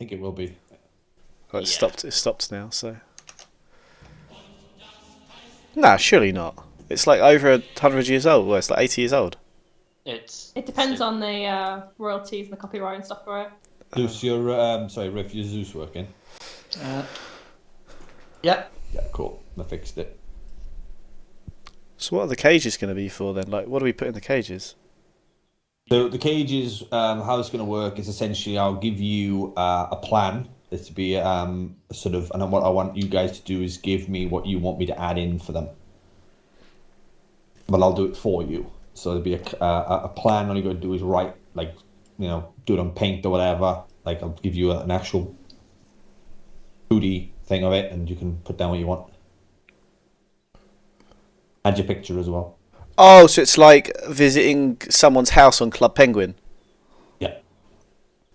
think it will be. Oh, it stopped. It stopped now. So. Nah, surely not. It's like over 100 years old. Well, it's like 80 years old. It depends on the royalties and the copyright and stuff for it. Zeus, sorry, Riff, your Zeus working? Yeah. Yeah, cool. I fixed it. So what are the cages going to be for then? Like, what do we put in the cages? So the cages, how it's going to work is essentially I'll give you a plan. It's to be sort of, and what I want you guys to do is give me what you want me to add in for them. But I'll do it for you. So there'll be a plan. All you got to do is write, like, you know, do it on paint or whatever. Like, I'll give you an actual 2D thing of it, and you can put down what you want. Add your picture as well. Oh, so it's like visiting someone's house on Club Penguin. Yeah.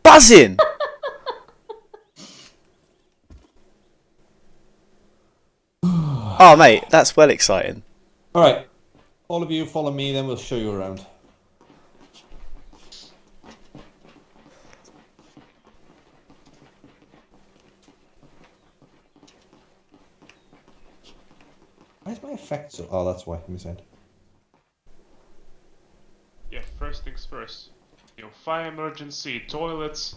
Buzzing! Oh, mate, that's well exciting. All right. All of you follow me, then we'll show you around. Where's my effect? Oh, that's why. Let me send. Yeah, first things first. You know, fire emergency, toilets.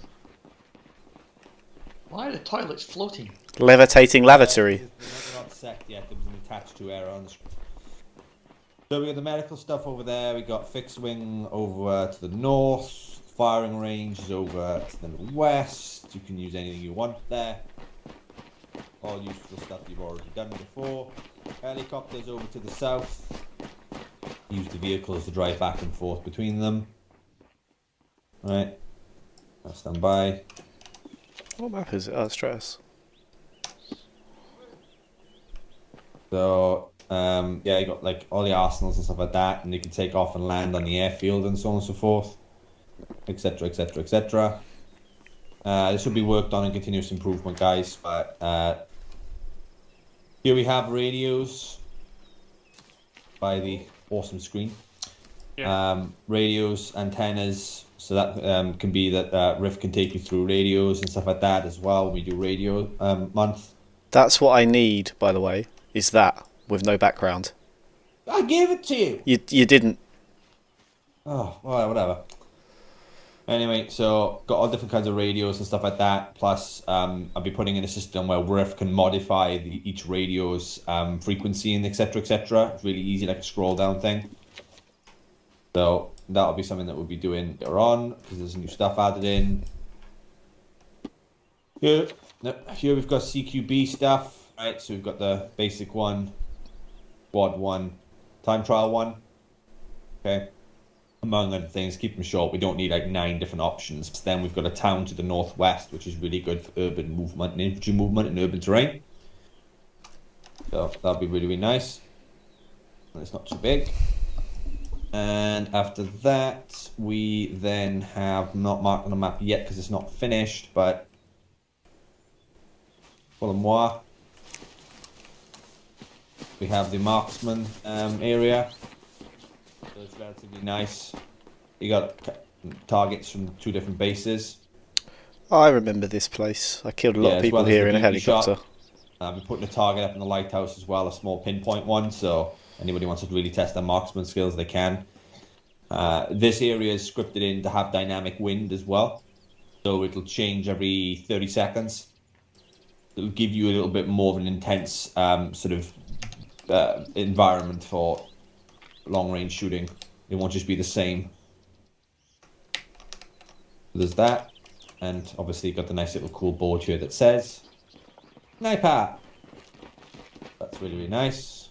Why are the toilets floating? Levitating lavatory. They're not set yet. There was an attached to error on the screen. So we got the medical stuff over there. We got fixed wing over to the north. Firing range is over to the west. You can use anything you want there. All useful stuff you've already done before. Helicopters over to the south. Use the vehicles to drive back and forth between them. Right. I'll stand by. What map is it? Oh, stress. So, yeah, you got like all the arsenals and stuff like that, and you can take off and land on the airfield and so on and so forth, etc., etc., etc. This will be worked on in continuous improvement, guys. But here we have radios by the awesome screen. Yeah. Radios, antennas, so that can be that Riff can take you through radios and stuff like that as well. We do radio month. That's what I need, by the way, is that with no background. I gave it to you. You didn't. Oh, well, whatever. Anyway, so got all different kinds of radios and stuff like that. Plus, I'll be putting in a system where Riff can modify each radio's frequency and etc. etc. It's really easy, like a scroll down thing. So that'll be something that we'll be doing later on because there's new stuff added in. Here we've got CQB stuff. Right, so we've got the basic one, quad one, time trial one. Okay. Among other things, keep them short. We don't need like 9 different options. But then we've got a town to the northwest, which is really good for urban movement and infantry movement in urban terrain. So that'll be really, really nice. And it's not too big. And after that, we then have not marked on the map yet because it's not finished, but moi. We have the marksman area. So it's relatively nice. You got targets from 2 different bases. Oh, I remember this place. I killed a lot of people here in a helicopter. We're putting a target up in the lighthouse as well, a small pinpoint one, so anybody wants to really test their marksman skills, they can. This area is scripted in to have dynamic wind as well, so it'll change every 30 seconds. It'll give you a little bit more of an intense sort of environment for long-range shooting. It won't just be the same. There's that, and obviously you've got the nice little cool board here that says Sniper. That's really, really nice.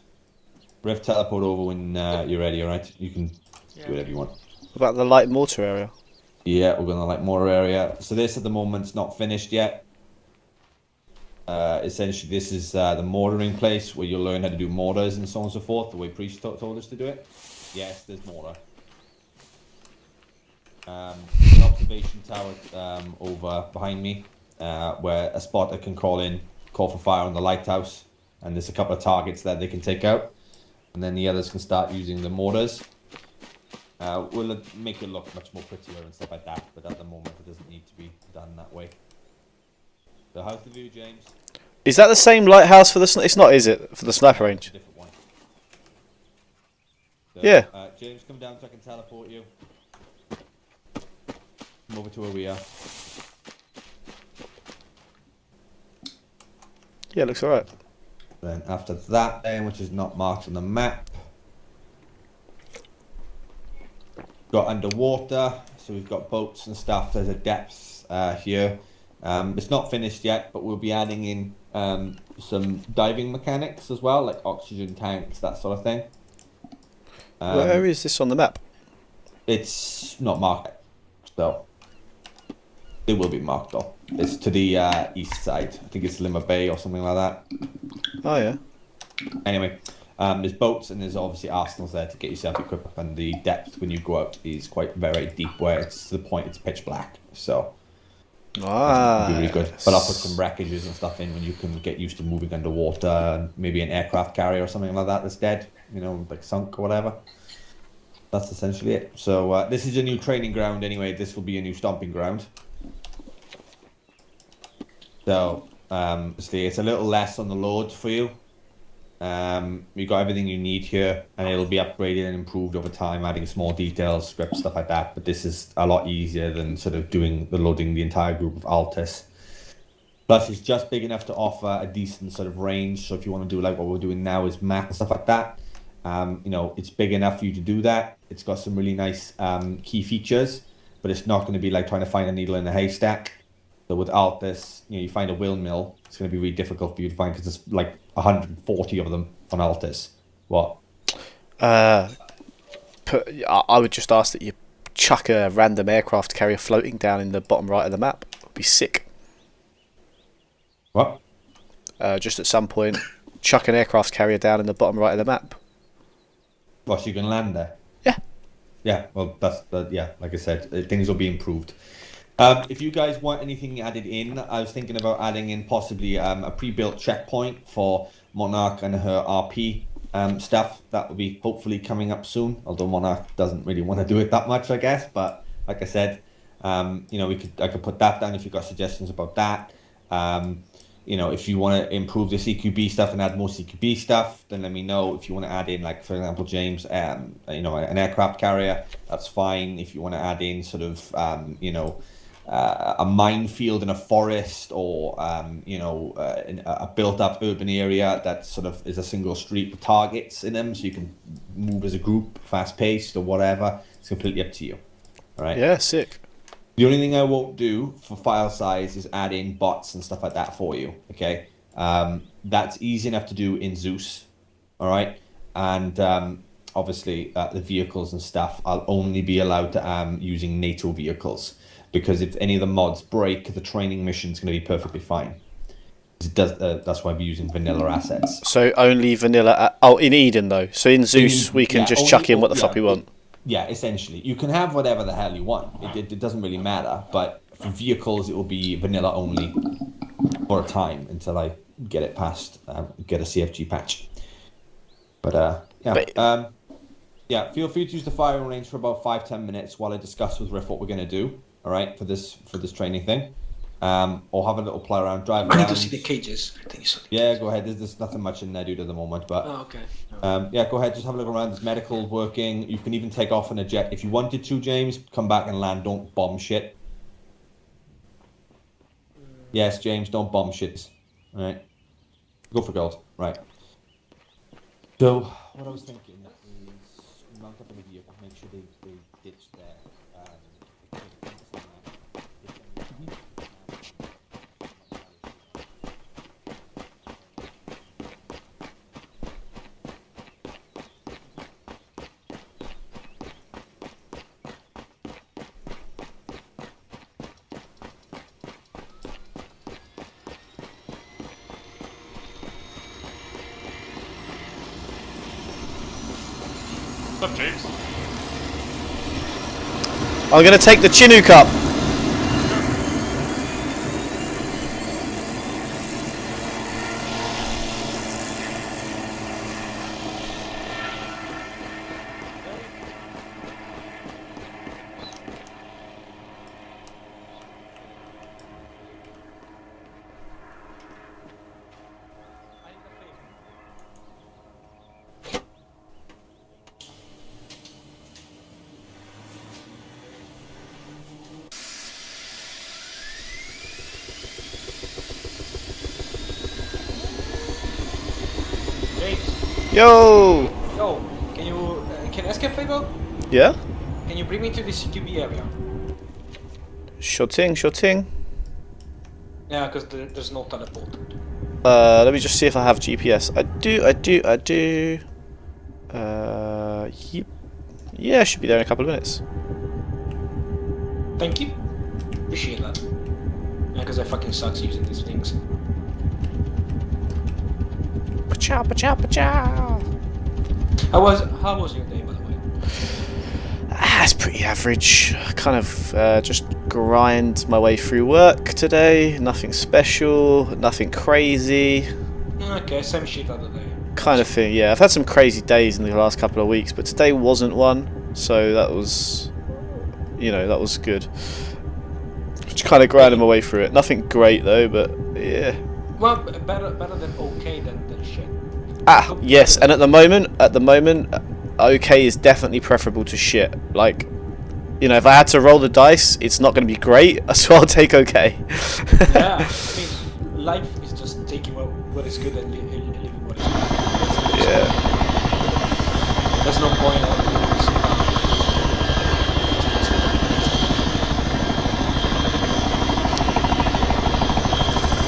Riff, teleport over when you're ready, alright? You can do whatever you want. What about the light mortar area? Yeah, we're going to like mortar area. So this at the moment's not finished yet. Essentially, this is the mortaring place where you'll learn how to do mortars and so on and so forth, the way Priest told us to do it. Yes, there's mortar. There's an observation tower over behind me where a spotter can call for fire on the lighthouse, and there's a couple of targets that they can take out, and then the others can start using the mortars. We'll make it look much more prettier and stuff like that, but at the moment it doesn't need to be done that way. So how's the view, James? Is that the same lighthouse for the? It's not, is it, for the sniper range? Different one. So, Yeah. James, come down so I can teleport you. Come over to where we are. Yeah, looks alright. Then after that, then, which is not marked on the map, got underwater. So we've got boats and stuff. There's a depth here. It's not finished yet, but we'll be adding in some diving mechanics as well, like oxygen tanks, that sort of thing. Where is this on the map? It's not marked, so it will be marked though. It's to the east side. I think it's Lima Bay or something like that. Oh yeah. Anyway, there's boats and there's obviously arsenals there to get yourself equipped up, and the depth when you go out is quite very deep, where it's to the point it's pitch black. So it'll be really good. But I'll put some wreckages and stuff in when you can get used to moving underwater, and maybe an aircraft carrier or something like that that's dead, you know, like sunk or whatever. That's essentially it. So this is a new training ground anyway. This will be a new stomping ground. So it's a little less on the load for you. You got everything you need here, and it'll be upgraded and improved over time, adding small details, scripts, stuff like that. But this is a lot easier than sort of loading the entire group of Altis. Plus, it's just big enough to offer a decent sort of range. So if you want to do like what we're doing now is map and stuff like that, you know, it's big enough for you to do that. It's got some really nice key features, but it's not going to be like trying to find a needle in a haystack. So with Altis, you know, you find a windmill, it's going to be really difficult for you to find because there's like 140 of them on Altis. What? I would just ask that you chuck a random aircraft carrier floating down in the bottom right of the map. It'd be sick. What? Just at some point, chuck an aircraft carrier down in the bottom right of the map. What, so you can land there? Yeah. Yeah, well, yeah, like I said, things will be improved. If you guys want anything added in, I was thinking about adding in possibly a pre-built checkpoint for Monarch and her RP stuff. That will be hopefully coming up soon, although Monarch doesn't really want to do it that much, I guess. But like I said, you know, I could put that down if you've got suggestions about that. You know, if you want to improve the CQB stuff and add more CQB stuff, then let me know. If you want to add in, like, for example, James, you know, an aircraft carrier, that's fine. If you want to add in sort of, you know, a minefield in a forest, or, you know, a built-up urban area that sort of is a single street with targets in them, so you can move as a group, fast-paced or whatever, it's completely up to you. All right? Yeah, sick. The only thing I won't do for file size is add in bots and stuff like that for you, okay? That's easy enough to do in Zeus, all right? And obviously the vehicles and stuff, I'll only be allowed to using NATO vehicles, because if any of the mods break, the training mission's going to be perfectly fine. It does, that's why I'll be using vanilla assets. So only vanilla. In Eden though. So in Zeus we can just chuck in what the fuck we want. Yeah, essentially. You can have whatever the hell you want. It doesn't really matter. But for vehicles, it will be vanilla only for a time until I get it past, get a CFG patch. But, yeah. Yeah, feel free to use the firing range for about 5-10 minutes while I discuss with Riff what we're going to do, all right, for this training thing. Or have a little play around, drive around. I need to see the cages. I think you saw the Yeah, go ahead. There's nothing much in there, dude, at the moment. But okay. yeah, go ahead. Just have a look around. There's medical working. You can even take off in a jet if you wanted to, James. Come back and land. Don't bomb shit. Yes, James, don't bomb shit. All right. Go for gold. Right. So, what I was thinking is mount up in a vehicle. Make sure they ditch there. What's up, James? I'm gonna take the Chinook up. Mate, Yo! yo, can you can escape Fago? Yeah? Can you bring me to the CQB area? Sure thing, sure thing. Yeah, because there's no teleport. Let me just see if I have GPS. I do. Yep. Yeah, I should be there in a couple of minutes. Thank you. Appreciate that. Yeah, because I fucking sucks using these things. Pachow, pachow, pachow. How was your day, by the way? It's pretty average. Kind of just grind my way through work today. Nothing special, nothing crazy. Okay, same shit other day. Kind of thing, yeah. I've had some crazy days in the last couple of weeks, but today wasn't one. So that was, that was good. Just kind of grinding my way through it. Nothing great though, but yeah. Well, better than okay than shit. Yes, and at the moment, okay is definitely preferable to shit. Like, if I had to roll the dice, it's not going to be great, so I'll take okay. Yeah, I mean, life is just taking what is good and living what is bad. Yeah. There's no point in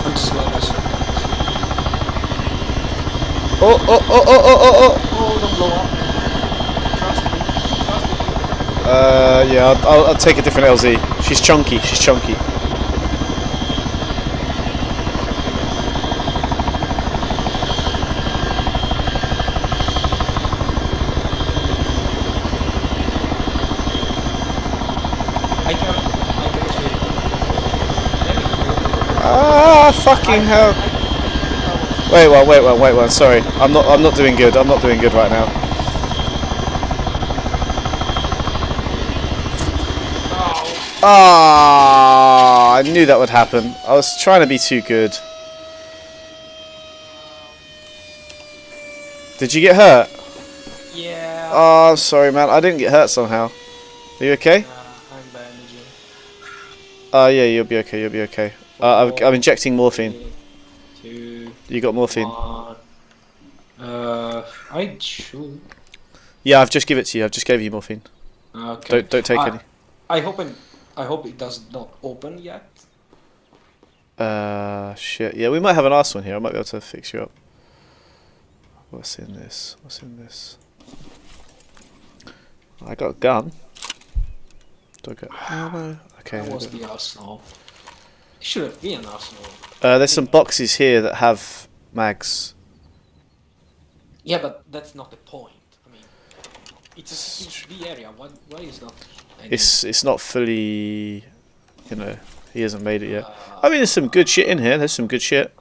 I'm just glad that's Oh! Oh, don't blow up. Trust me. Yeah, I'll take a different LZ. She's chunky. I can Fucking hell. Wait one. Sorry, I'm not doing good. I'm not doing good right now. I knew that would happen. I was trying to be too good. Did you get hurt? Yeah. Oh, I'm sorry, man. I didn't get hurt somehow. Are you okay? I'm bandaging. Yeah, you'll be okay. I'm injecting morphine. 2, You got morphine? 1. I should. Yeah, I've just given it to you. I've just gave you morphine. Okay. Don't take any. I hope it does not open yet. Shit. Yeah, we might have an arse one here. I might be able to fix you up. What's in this? I got a gun. Do I got ammo? Okay. That was the arsenal. It should have been an arsenal. There's some boxes here that have mags. Yeah, but that's not the point. I mean, it's a CHB area. Why is not? It's not fully, he hasn't made it yet. I mean, there's some good shit in here. There's some good shit.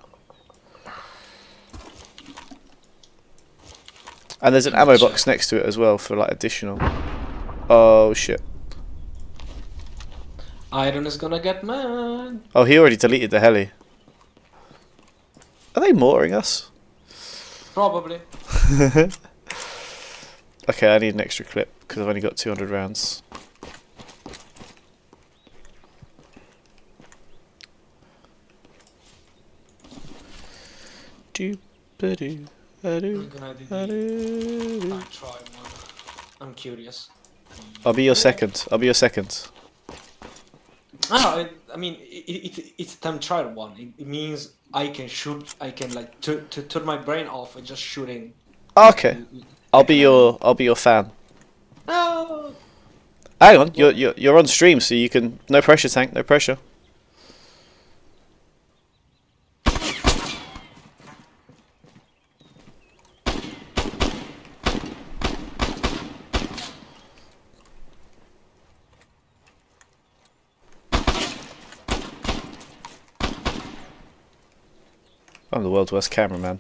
And there's an ammo box next to it as well for like additional. Oh shit. Iron is gonna get mad. Oh, he already deleted the heli. Are they mortaring us? Probably. Okay, I need an extra clip because I've only got 200 rounds. I'm gonna do the try one. I'm curious. I'll be your second. I mean, it's a time trial one. It means I can shoot. I can like turn my brain off and just shooting. Okay, I'll be your fan. Oh. Hang on, you're on stream, so you can. No pressure, Tank. No pressure. I'm the world's worst cameraman.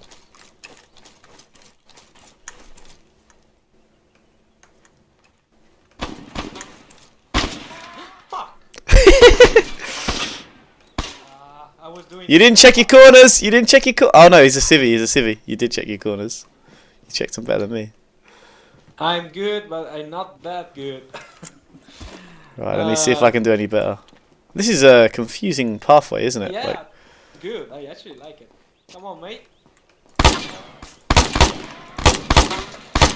Fuck. I was doing. You didn't check your corners. Oh no, he's a civvy. You did check your corners. You checked them better than me. I'm good, but I'm not that good. Right, let me see if I can do any better. This is a confusing pathway, isn't it? Yeah, good. I actually like it. Come on, mate.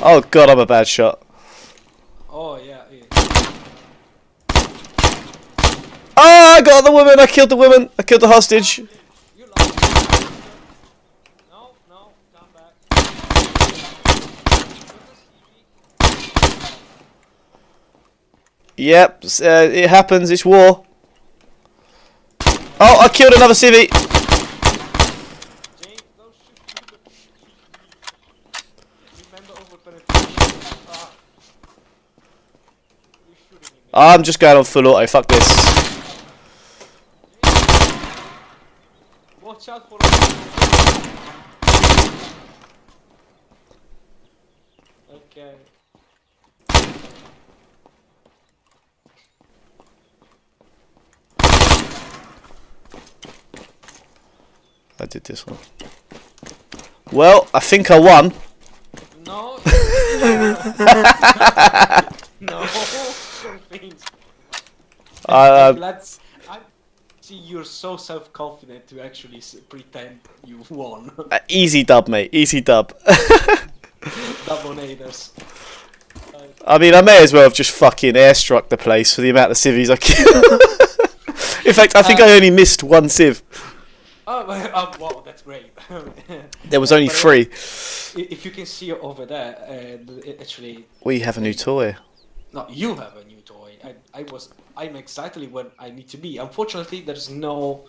Oh god, I'm a bad shot. Oh yeah. Oh, I got the woman. I killed the woman. I killed the hostage. You lost. No, come back. Yep, it happens. It's war. Oh, I killed another civvy. James, don't shoot through the Remember over penetration. You're shooting me. I'm just going on full auto. Fuck this. Watch out for Okay. I did this one. Well, I think I won. No. No. Uh, Let's. I see you're so self-confident to actually pretend you won. Easy dub, mate. Easy dub. Doublenators. I mean, I may as well have just fucking airstruck the place for the amount of civvies I killed. In fact, I think I only missed one civ. Oh, wow, that's great. There was only 3. If you can see over there, actually. We have a new toy. No, you have a new toy. I'm exactly where I need to be. Unfortunately, there's no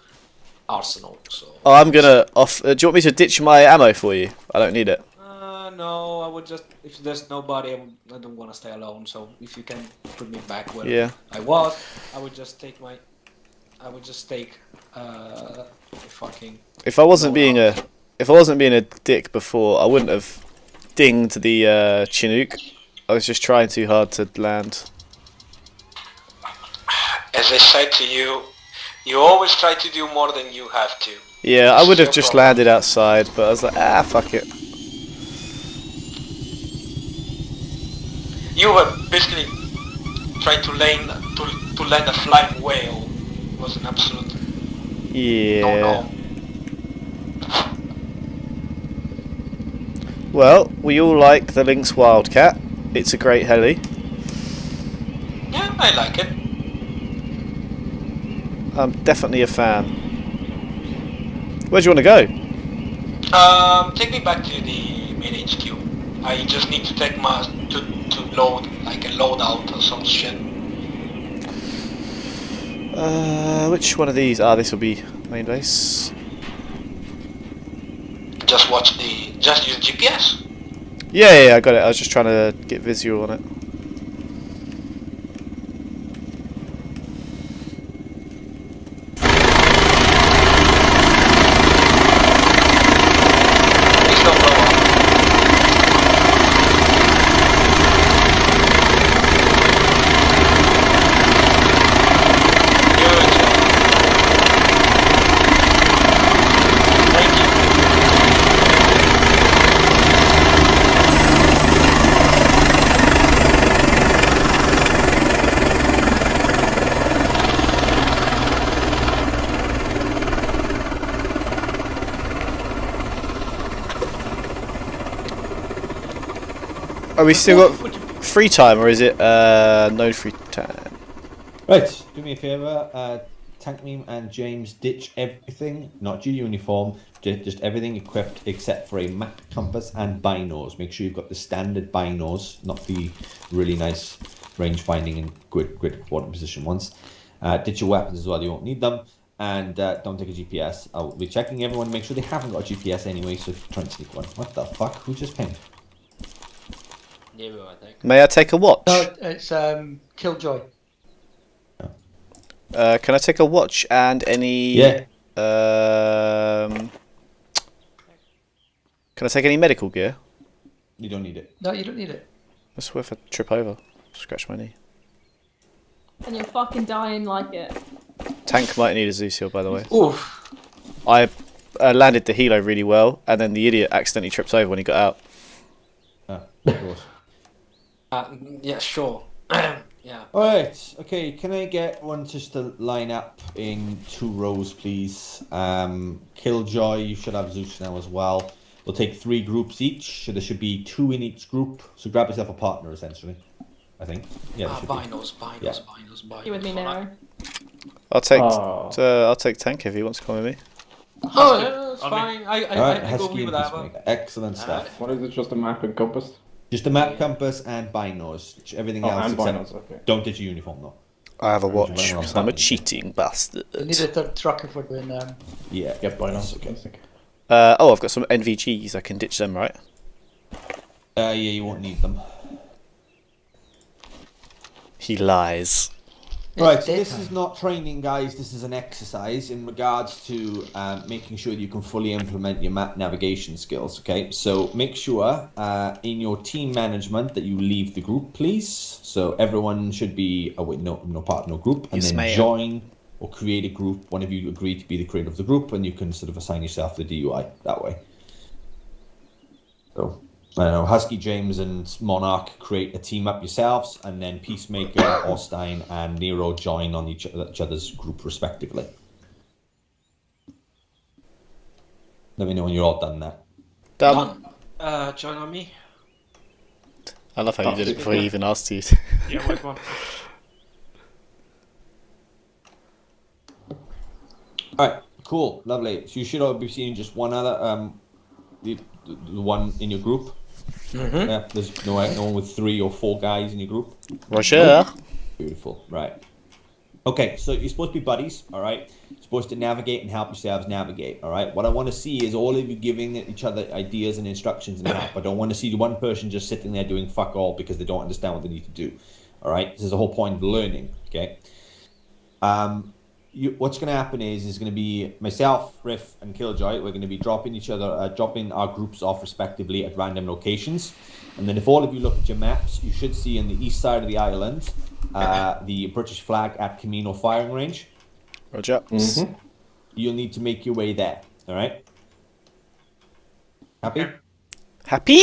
arsenal. So. Oh, I'm gonna off. Do you want me to ditch my ammo for you? I don't need it. No, I would just. If there's nobody, I don't want to stay alone. So if you can put me back where Yeah. I was, I would just take my. I would just take. Fucking. If I wasn't being a dick before, I wouldn't have dinged the Chinook. I was just trying too hard to land. As I said to you, you always try to do more than you have to. Yeah, I would have just landed outside, but I was like, fuck it. You were basically trying to land a flying whale. It was an absolute Yeah. no. Well, we all like the Lynx Wildcat. It's a great heli. Yeah, I like it. I'm definitely a fan. Where do you want to go? Take me back to the main HQ. I just need to take to load like a loadout or some shit. Which one of these? This will be main base. Just use GPS. Yeah, I got it. I was just trying to get visual on it. Please don't blow up. Good job. Thank you. Are we still got free time, or is it no free time? Right, do me a favour, Tank Meme and James, ditch everything, not your uniform, just everything equipped except for a map, compass and binos. Make sure you've got the standard binos, not the really nice range finding and grid coordinate position ones. Ditch your weapons as well, you won't need them. And don't take a GPS. I'll be checking everyone, make sure they haven't got a GPS anyway, so try and sneak one. What the fuck? Who just pinged? I think. May I take a watch? No, it's Killjoy. Can I take a watch and any? Yeah. Can I take any medical gear? You don't need it. No, you don't need it. That's worth a trip over. Scratch my knee. And you're fucking dying like it. Tank might need a Zoo Seal, by the way. Oof. I landed the helo really well, and then the idiot accidentally tripped over when he got out. Of course. Yeah, sure. Yeah. Alright, okay, can I get one just to line up in 2 rows, please? Killjoy, you should have Zeus now as well. We'll take 3 groups each, so there should be 2 in each group. So grab yourself a partner, essentially. I think. Yeah. there should be. Binos. You with me now? I'll take Tank if he wants to come with me. Oh, yeah, it's I fine. I Alright, go Husky with and whatever. Peacemaker. Excellent stuff. What is it? Just a map and compass? Just the map, compass, and binos. Everything else and except... binos, okay. Don't ditch your uniform, though. I have a watch Running around because I'm a town. cheating bastard. You need a third trucker for doing Yeah. Get binos. Okay. I've got some NVGs. I can ditch them, right? Yeah, you won't need them. He lies. Right, so this is not training, guys. This is an exercise in regards to making sure you can fully implement your map navigation skills, okay? So make sure in your team management that you leave the group, please. So everyone should be no part of no group. And Yes, then ma'am. join or create a group. One of you agree to be the creator of the group, and you can sort of assign yourself the DUI that way. So... I don't know, Husky, James, and Monarch create a team up yourselves, and then Peacemaker, Orstein, and Nero join on each other's group respectively. Let me know when you're all done that. Done. Join on me. I love how you did it before you even asked you. Yeah, wait one. Alright, cool, lovely. So you should all be seeing just one other, the one in your group. Mm-hmm. Yeah, there's no one with 3 or 4 guys in your group. Roger. Beautiful, right. Okay, so you're supposed to be buddies, all right? You're supposed to navigate and help yourselves navigate, all right? What I want to see is all of you giving each other ideas and instructions and help. I don't want to see one person just sitting there doing fuck all because they don't understand what they need to do, all right? This is the whole point of learning, okay? What's going to happen is going to be myself, Riff, and Killjoy. We're going to be dropping our groups off respectively at random locations. And then if all of you look at your maps, you should see on the east side of the island the British flag at Camino firing range. Roger. Mm-hmm. You'll need to make your way there, all right? Happy? Happy?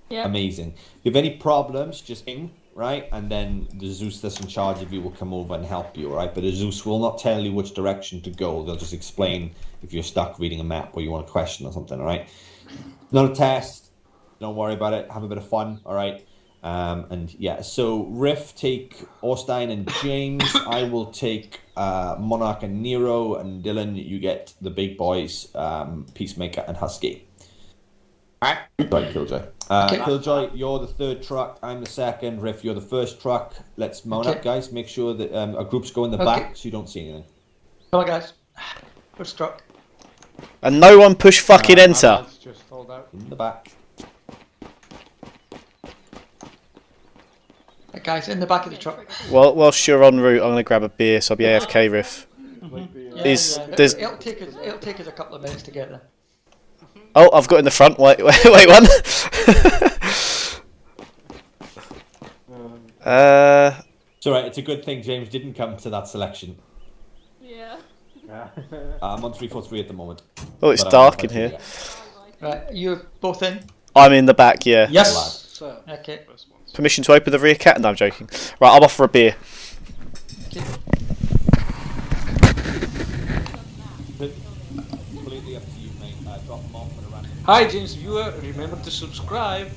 Yeah. Amazing. If you have any problems, just ping, right? And then the Zeus that's in charge of you will come over and help you, all right? But the Zeus will not tell you which direction to go. They'll just explain if you're stuck reading a map or you want a question or something, all right? Not a test. Don't worry about it. Have a bit of fun, all right? And yeah, so Riff, take Orstein and James. I will take Monarch and Nero. And Dylan, you get the big boys, Peacemaker and Husky. Right, Killjoy. Okay. Killjoy, you're the 3rd truck. I'm the 2nd. Riff, you're the 1st truck. Let's mount up, guys. Make sure that our groups go in the back so you don't see anything. Come on, guys. First truck. And no one push fucking enter. Just hold out. In the back. Right, guys, in the back of the truck. Well, whilst you're en route, I'm gonna grab a beer, so I'll be AFK, Riff. Yeah, Is- yeah. there's- It'll take us a couple of minutes to get there. Oh, I've got in the front. Wait one. It's alright, it's a good thing James didn't come to that selection. Yeah. I'm on 343 at the moment. Oh, it's but I'm dark not in here. yet. Right, you're both in? I'm in the back, yeah. Yes. So, Okay. First ones. Permission to open the rear cat? No, I'm joking. Right, I'll offer a beer. Okay. Completely up to you, mate. Drop them off at a random. hi, James viewer. Remember to subscribe.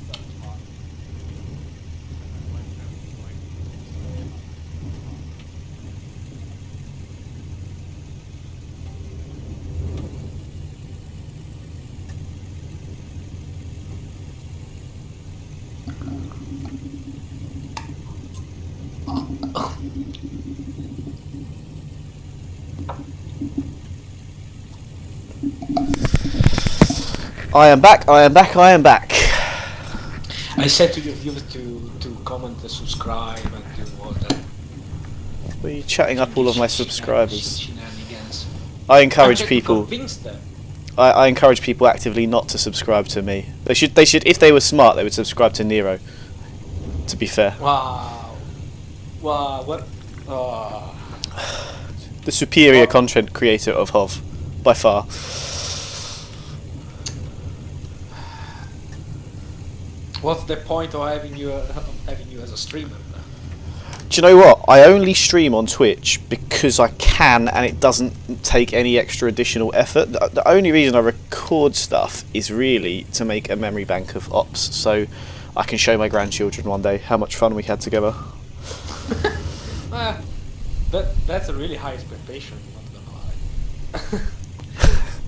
I am back, I am back, I am back. I said to your viewers to comment and subscribe and do all that. Were you chatting up all of my subscribers? Shenanigans. I encourage I'm trying to people. convince them. I encourage people actively not to subscribe to me. They should. If they were smart, they would subscribe to Nero. To be fair, Wow. Wow. What? the superior content creator of HOV, by far. What's the point of having you as a streamer? Do you know what? I only stream on Twitch because I can, and it doesn't take any extra additional effort. The only reason I record stuff is really to make a memory bank of ops, so I can show my grandchildren one day how much fun we had together. That's a really high expectation, not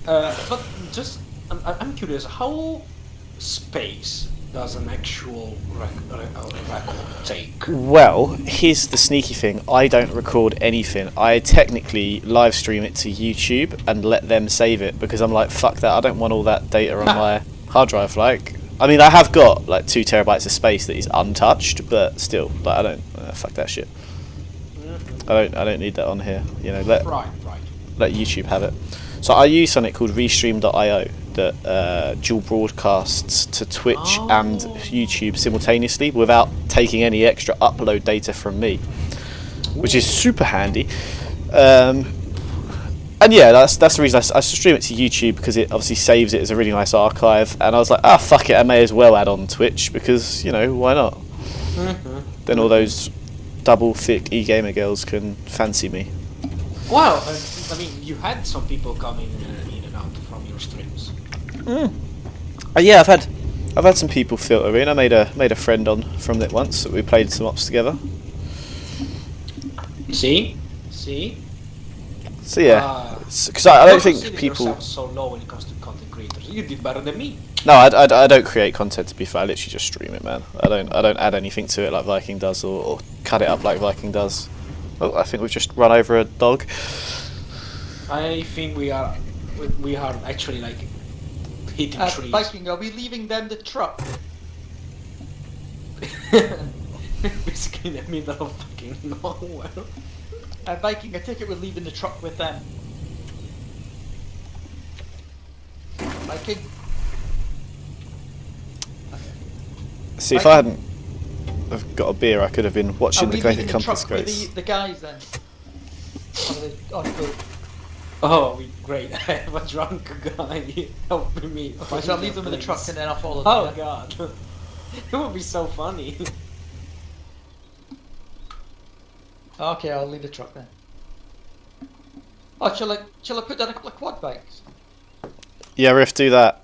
gonna lie. But just, I'm curious, how space does an actual record take? Well, here's the sneaky thing. I don't record anything. I technically live stream it to YouTube and let them save it because I'm like, fuck that, I don't want all that data on my hard drive. Like, I mean, I have got like 2 terabytes of space that is untouched, but still, like, I don't, fuck that shit. I don't need that on here. You know, let YouTube have it. So I use something called Restream.io that dual broadcasts to Twitch and YouTube simultaneously without taking any extra upload data from me, which is super handy. And yeah, that's the reason I stream it to YouTube, because it obviously saves it as a really nice archive. And I was like, fuck it, I may as well add on Twitch because, you know, why not? Then all those double thick e-gamer girls can fancy me. Wow, I mean, you had some people coming in and out from your streams. Yeah, I've had some people filter in. I made a friend on from it once. We played some ops together. See. So yeah, because I don't think people. So low when it comes to content creators. You did better than me. No, I don't create content, to be fair. I literally just stream it, man. I don't add anything to it like Viking does, or cut it up like Viking does. Oh, I think we've just run over a dog. I think we are actually like hitting trees. Viking, are we leaving them the truck? Basically in the middle of fucking nowhere. Viking, I take it we're leaving the truck with them. Viking? See, if I hadn't have got a beer, I could have been watching the Greater Compass Grace. The guys then? Oh, great! I have a drunk guy helping me. Okay, so I'll leave them in the truck and then I'll follow them. Oh yeah? god, it would be so funny. Okay, I'll leave the truck then. Oh, shall I put down a couple of quad bikes? Yeah, Riff, do that.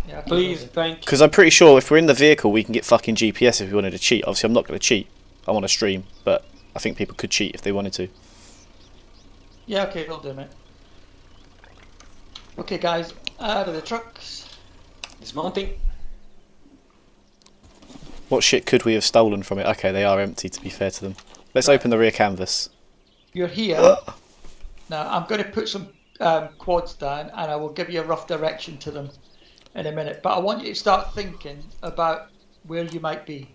Yeah, Please, thank you. Because I'm pretty sure if we're in the vehicle, we can get fucking GPS if we wanted to cheat. Obviously, I'm not going to cheat. I want to stream, but I think people could cheat if they wanted to. Yeah, okay, we'll do, mate. Okay, guys, out of the trucks. Dismounting. What shit could we have stolen from it? Okay, they are empty, to be fair to them. Let's open the rear canvas. You're here. Now, I'm going to put some quads down and I will give you a rough direction to them in a minute. But I want you to start thinking about where you might be.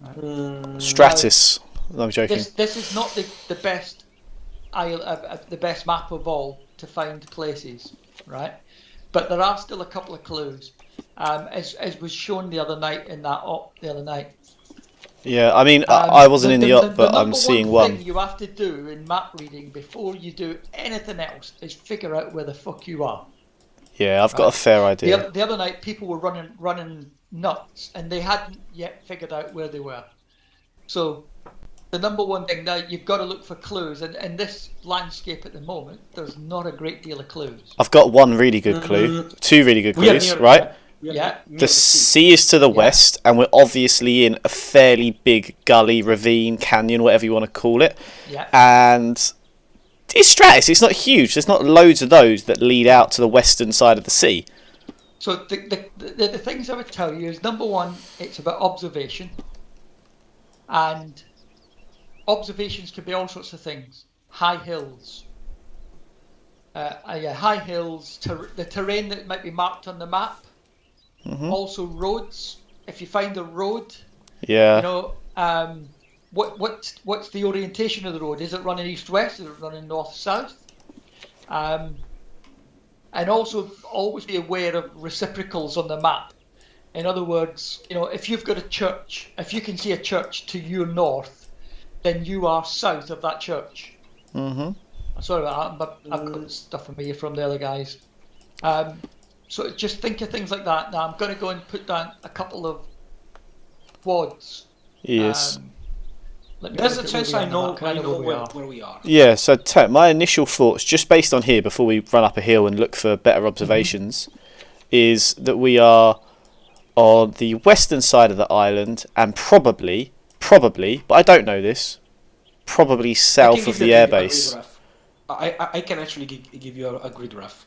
Right. Stratus. No, I'm joking. This is not the best the best map of all to find places, right? But there are still a couple of clues, as was shown the other night in that op the other night. Yeah, I mean, I wasn't in the op, but I'm seeing one. The number one thing you have to do in map reading before you do anything else is figure out where the fuck you are. Yeah, I've got a fair idea. The other night, people were running nuts, and they hadn't yet figured out where they were. So, the number one thing now, you've got to look for clues, and in this landscape at the moment, there's not a great deal of clues. I've got one really good clue, 2 really good clues, right? Yeah. The sea is to the west, and we're obviously in a fairly big gully, ravine, canyon, whatever you want to call it. Yeah. And it's stratus. It's not huge. There's not loads of those that lead out to the western side of the sea. So the things I would tell you is, number one, it's about observation. And observations can be all sorts of things. High hills. High hills, the terrain that might be marked on the map. Mm-hmm. Also roads. If you find a road, yeah, you know, what's the orientation of the road? Is it running east-west? Is it running north-south? And also always be aware of reciprocals on the map. In other words, you know, if you've got a church, if you can see a church to your north, then you are south of that church. Mm-hmm. I'm sorry about that, but I've got stuff from me from the other guys. So just think of things like that. Now I'm going to go and put down a couple of quads. Yes. Let me There's look a at where chance we are I on the know map, 'cause know where we are. Yeah, so my initial thoughts, just based on here before we run up a hill and look for better observations, is that we are on the western side of the island and probably, but I don't know this, probably I can south give of you the a grid airbase. graph. I can actually give you a grid graph.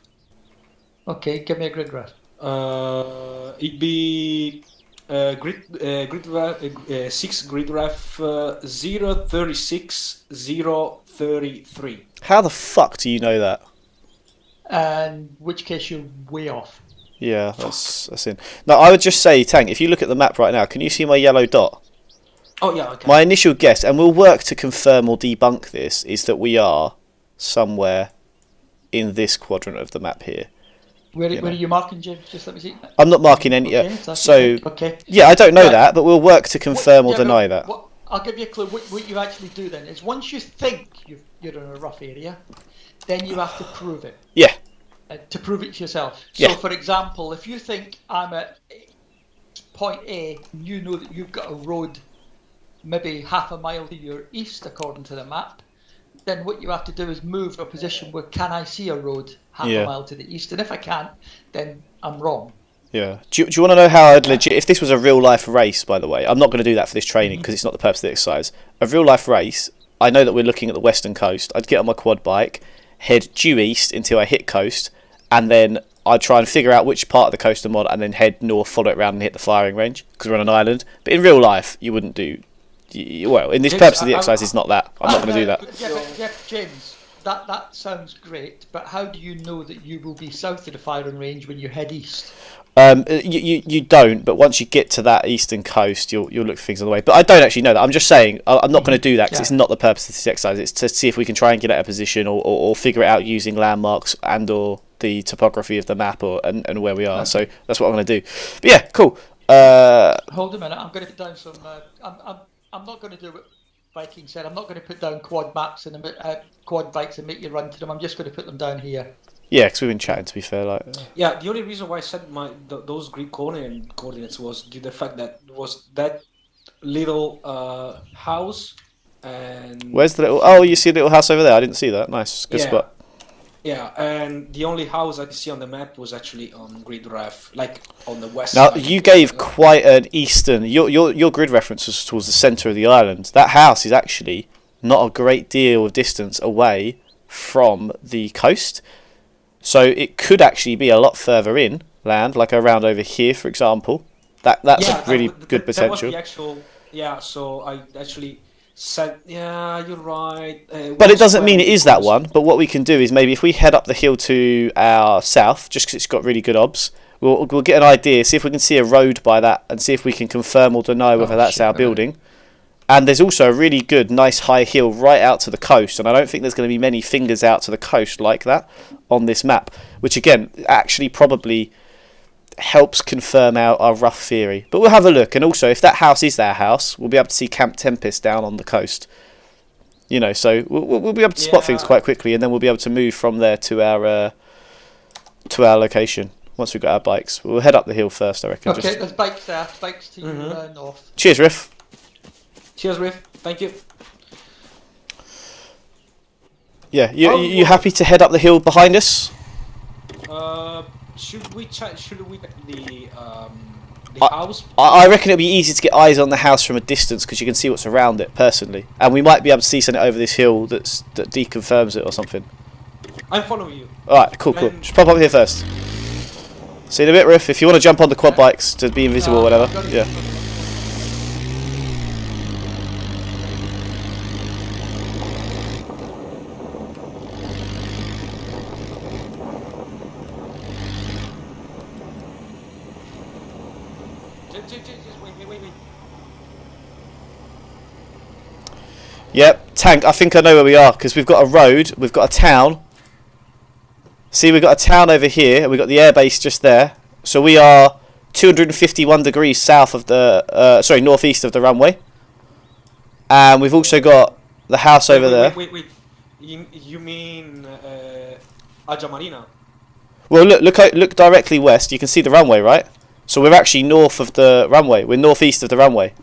Okay, give me a grid graph. It'd be grid graph 6 grid graph 036 033. How the fuck do you know that? And which case you're way off. Yeah, that's in. Now, I would just say, Tank, if you look at the map right now, can you see my yellow dot? Oh yeah, okay. My initial guess, and we'll work to confirm or debunk this, is that we are somewhere in this quadrant of the map here. Where are you marking, James? Just let me see. I'm not marking any. Okay, So, okay. yeah, I don't know Right. that, but we'll work to confirm or Yeah, but deny that. I'll give you a clue. What you actually do then is once you think you're in a rough area, then you have to prove it. Yeah. To prove it to yourself. So, Yeah. for example, if you think I'm at point A, you know that you've got a road maybe half a mile to your east according to the map, then what you have to do is move to a position where can I see a road half Yeah. a mile to the east, and if I can't, then I'm wrong. Yeah. Do you want to know how I'd legit... If this was a real-life race, by the way, I'm not going to do that for this training because it's not the purpose of the exercise. A real-life race, I know that we're looking at the western coast. I'd get on my quad bike, head due east until I hit coast, and then I'd try and figure out which part of the coast I'm on, and then head north, follow it around and hit the firing range because we're on an island. But in real life, you wouldn't do... Well, in this James, purpose of the exercise, it's not that. I'm not going to do that. Yeah, James, that sounds great, but how do you know that you will be south of the firing range when you head east? You don't, but once you get to that eastern coast, you'll look for things on the way. But I don't actually know that. I'm just saying I'm not going to do that because it's not the purpose of this exercise. It's to see if we can triangulate a position or figure it out using landmarks and or the topography of the map and where we are. So that's what I'm going to do. But yeah, cool. Hold a minute, I'm going to put down some. I'm not going to do what Viking said. I'm not going to put down quad maps and quad bikes and make you run to them. I'm just going to put them down here. Yeah, because we've been chatting. To be fair, like Yeah, the only reason why I said those Greek coordinates was due to the fact that was that little house and. where's the little? Oh, you see the little house over there? I didn't see that. Nice, good spot. Yeah, and the only house I could see on the map was actually on grid ref, like on the west Now side. you gave quite an eastern. Your grid reference was towards the centre of the island. That house is actually not a great deal of distance away from the coast, so it could actually be a lot further inland, like around over here, for example. That's a really good potential. That was the actual. Yeah, so I actually said, yeah, you're right. But it doesn't mean it is that one. But what we can do is maybe if we head up the hill to our south, just because it's got really good obs, we'll get an idea, see if we can see a road by that, and see if we can confirm or deny whether that's our building. And there's also a really good, nice high hill right out to the coast, and I don't think there's going to be many fingers out to the coast like that on this map, which again actually probably helps confirm our rough theory. But we'll have a look, and also if that house is our house, we'll be able to see Camp Tempest down on the coast. You know, so we'll be able to spot things quite quickly, and then we'll be able to move from there to our location once we've got our bikes. We'll head up the hill first, I reckon. Okay, there's bikes there. Bikes to your north. Cheers, Riff. Cheers, Riff. Thank you. Yeah, you happy to head up the hill behind us? Should we check the house? I reckon it'd be easy to get eyes on the house from a distance because you can see what's around it personally, and we might be able to see something over this hill that deconfirms it or something. I'm following you. All right, cool. Just pop up here first. See you in a bit, Riff. If you want to jump on the quad bikes to be invisible or whatever, yeah. Wait. Yep, Tank, I think I know where we are, because we've got a road, we've got a town. See, we've got a town over here, and we've got the airbase just there. So we are 251 degrees south of the, northeast of the runway. And we've also got the house over there. Wait. You mean Aja Marina? Well, look directly west, you can see the runway, right? So we're actually north of the runway, we're northeast of the runway.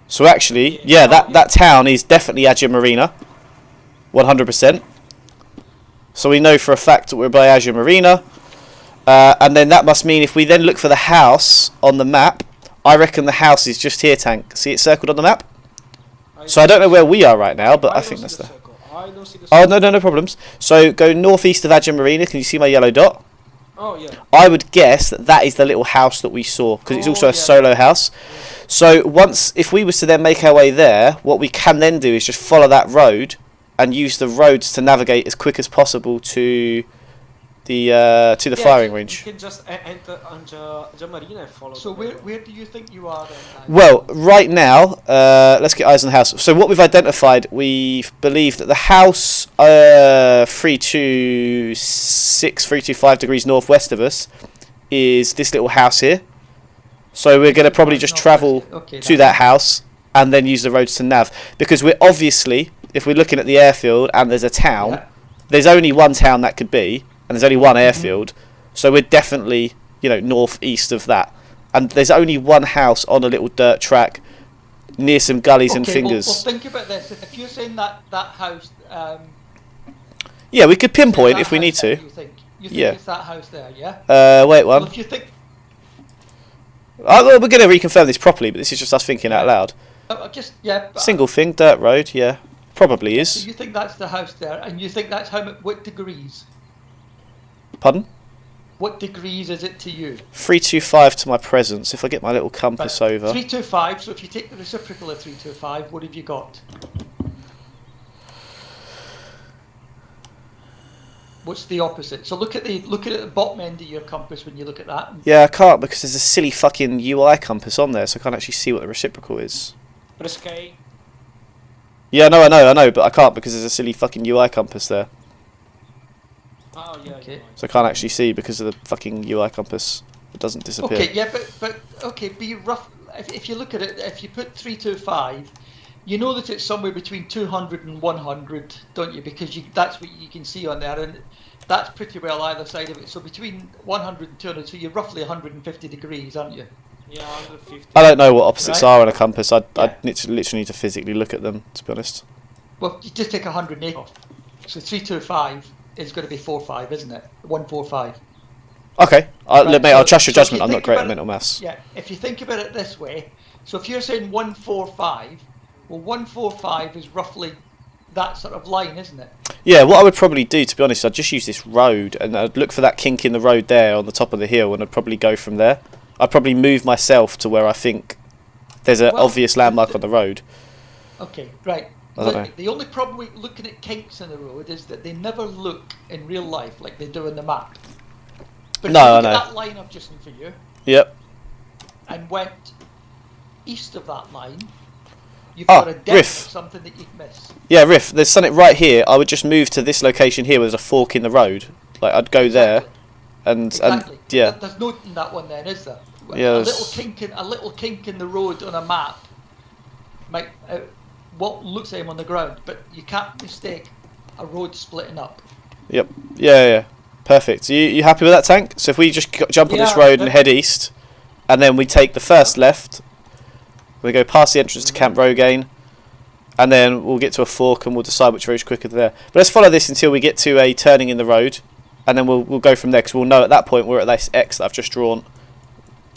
So actually, yeah, that town is definitely Agia Marina, 100%. So we know for a fact that we're by Agia Marina, and then that must mean if we then look for the house on the map, I reckon the house is just here, Tank. See it circled on the map? So I don't know where we are right now, but I think that's the... I don't see the Oh, circle. no problems. So go northeast of Agia Marina. Can you see my yellow dot? Oh, yeah. I would guess that that is the little house that we saw, because it's also a yeah. solo house. So if we was to then make our way there, what we can then do is just follow that road and use the roads to navigate as quick as possible to the firing range. You can just enter Agia Marina and follow. So the where road. do you think you are then? Well, right now, let's get eyes on the house. So what we've identified, we believe that the house 325 degrees northwest of us is this little house here. So we're going to probably just travel to that house and then use the roads to nav. Because we're obviously, if we're looking at the airfield and there's a town, there's only one town that could be, and there's only one airfield. So we're definitely, northeast of that. And there's only one house on a little dirt track near some gullies and fingers. Well, think about this. If you're saying that house... yeah, we could pinpoint if we need to. You think Yeah. it's that house there, yeah? Wait Well, one. if you think... We're going to reconfirm this properly, but this is just us thinking out loud. But Single thing, dirt road, yeah. Probably So is. you think that's the house there, and you think that's what degrees? Pardon? What degrees is it to you? 325 to my presence. If I get my little compass over. 325, so if you take the reciprocal of 325, what have you got? What's the opposite? So look at the bottom end of your compass when you look at that. Yeah, I can't because there's a silly fucking UI compass on there, so I can't actually see what the reciprocal is. Press K. Yeah, I know, but I can't because there's a silly fucking UI compass there. Oh, yeah. Okay. You're right. So I can't actually see because of the fucking UI compass. It doesn't disappear. Okay, yeah, but okay, be rough. If you look at it, if you put 325, you know that it's somewhere between 200 and 100, don't you? Because that's what you can see on there, and that's pretty well either side of it. So between 100 and 200, so you're roughly 150 degrees, aren't you? Yeah, 150. I don't know what opposites Right. are on a compass. I Yeah. literally need to physically look at them, to be honest. Well, you just take 180 off. So 325 is going to be 45, isn't it? 145. Okay, Right, mate, I'll so- trust your so if judgment. you I'm not think great about at it- mental maths. Yeah, if you think about it this way, so if you're saying 145, well, 145 is roughly that sort of line, isn't it? Yeah, what I would probably do, to be honest, I'd just use this road and I'd look for that kink in the road there on the top of the hill, and I'd probably go from there. I'd probably move myself to where I think there's an Well, obvious landmark on the road. Okay, right. I don't know. The only problem with looking at kinks in the road is that they never look in real life like they do in the map. But No, if you I look know. at that line I've just done for you Yep. and went east of that line, you've Ah, got a depth Riff. of something that you'd miss. Yeah, Riff, there's something right here. I would just move to this location here where there's a fork in the road. Like, I'd go there Exactly. and Exactly. yeah. There's no in that one then, is there? Yeah, a there's- little kink in the road on a map might what looks same on the ground, but you can't mistake a road splitting up. Yep. Yeah. Perfect. You happy with that, Tank? So if we just jump on this Yeah, road and head east, and then we take the first left, we go past the entrance to Camp Rogaine, and then we'll get to a fork and we'll decide which road's quicker there. But let's follow this until we get to a turning in the road, and then we'll go from there, because we'll know at that point we're at this X that I've just drawn,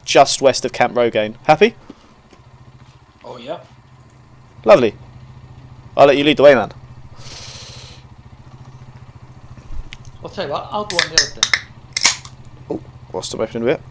just west of Camp Rogaine. Happy? Oh, yeah. Lovely. I'll let you lead the way, man. I'll tell you what, I'll go on the other thing. Whilst I'm opening a bit.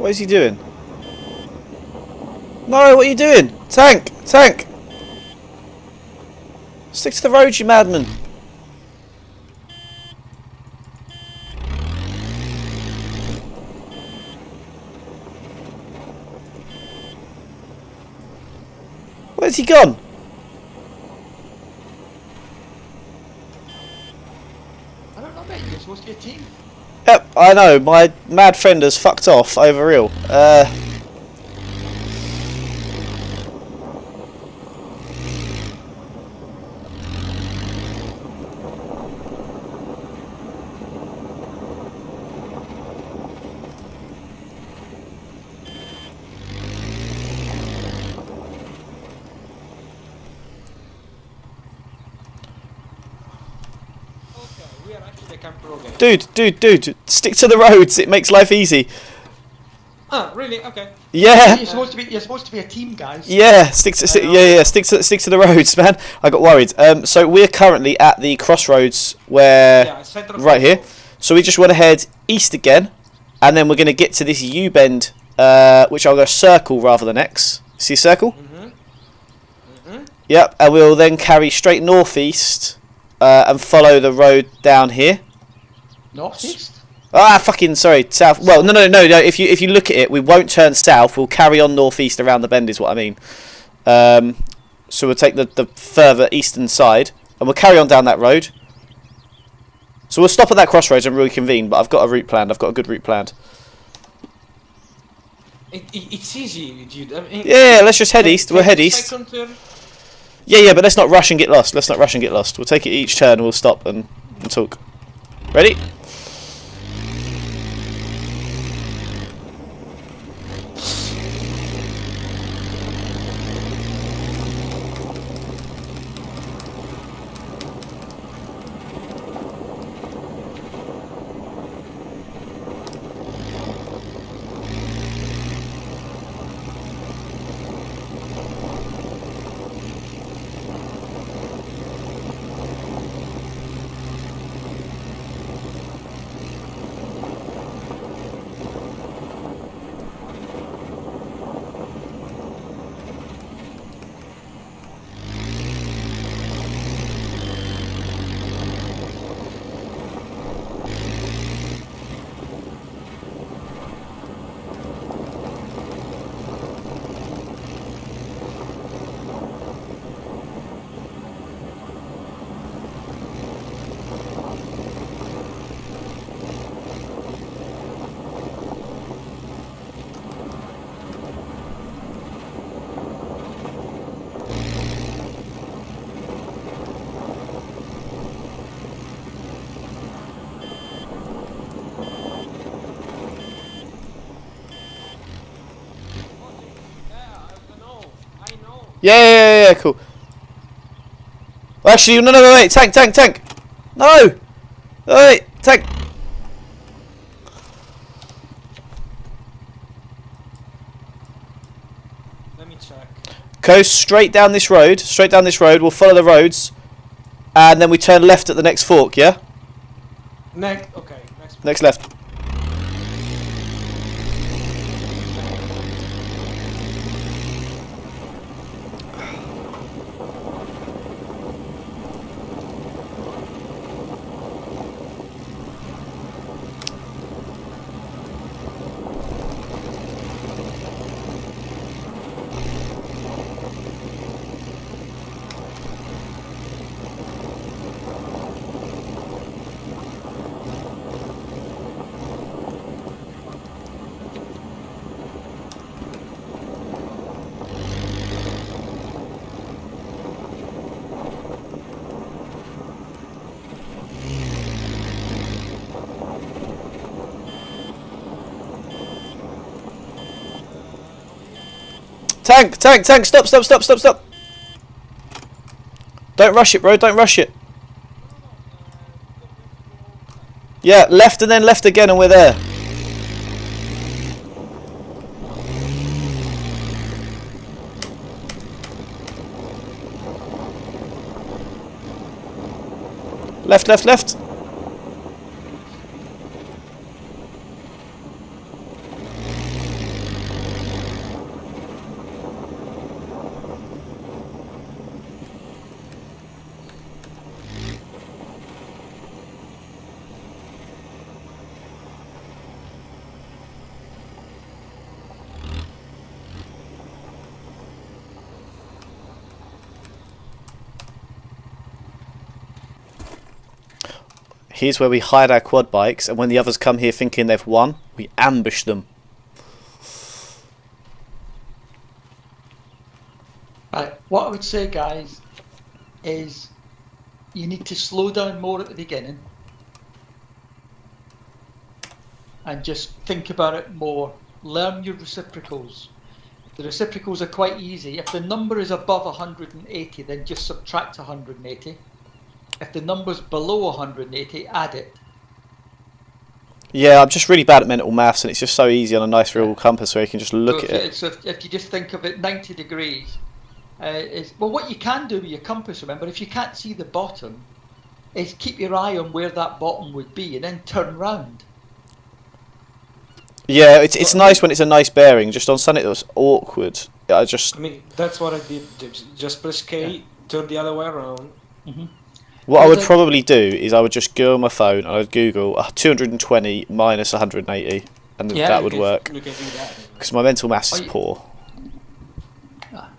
What is he doing? No, what are you doing? Tank! Tank! Stick to the road, you madman! Where's he gone? I don't know, mate. You're supposed to be a team. Yep, I know. My mad friend has fucked off over real. Okay, we are actually a camper again. Dude, stick to the roads. It makes life easy. Ah, really? Okay. Yeah. You're supposed to be a team, guys. Yeah, stick to the roads, man. I got worried. So we're currently at the crossroads where Yeah, center of right here. control. So we just want to head east again, and then we're going to get to this U bend, which I'll go circle rather than X. See a circle? Yep, and we'll then carry straight northeast and follow the road down here. Northeast. Ah, fucking sorry, south. Well, no. If you look at it, we won't turn south. We'll carry on northeast around the bend, is what I mean. So we'll take the further eastern side, and we'll carry on down that road. So we'll stop at that crossroads and reconvene. But I've got a route planned. I've got a good route planned. It's easy, dude. I mean, Yeah, let's just head east. We'll head the east. second turn. Yeah, but let's not rush and get lost. Let's not rush and get lost. We'll take it each turn. We'll stop and talk. Ready? Yeah, cool. Actually, no, wait, tank. No! Wait, tank. Let me check. Go straight down this road. We'll follow the roads, and then we turn left at the next fork. Yeah. Next. Okay. Next left. Tank, stop. Don't rush it, bro, don't rush it. Yeah, left and then left again and we're there. Left. Here's where we hide our quad bikes, and when the others come here thinking they've won, we ambush them. Right. What I would say, guys, is you need to slow down more at the beginning and just think about it more. Learn your reciprocals. The reciprocals are quite easy. If the number is above 180, then just subtract 180. If the number's below 180, add it. Yeah, I'm just really bad at mental maths, and it's just so easy on a nice real compass where you can just look at it. So if you just think of it 90 degrees, well, what you can do with your compass, remember, if you can't see the bottom, is keep your eye on where that bottom would be and then turn round. Yeah, it's nice when it's a nice bearing. Just on something that was awkward, I mean, that's what I did. Just press K, turn the other way around. What I would probably do is I would just go on my phone and I'd Google 220 minus 180, and that would work. You can do that. Because my mental maths is poor.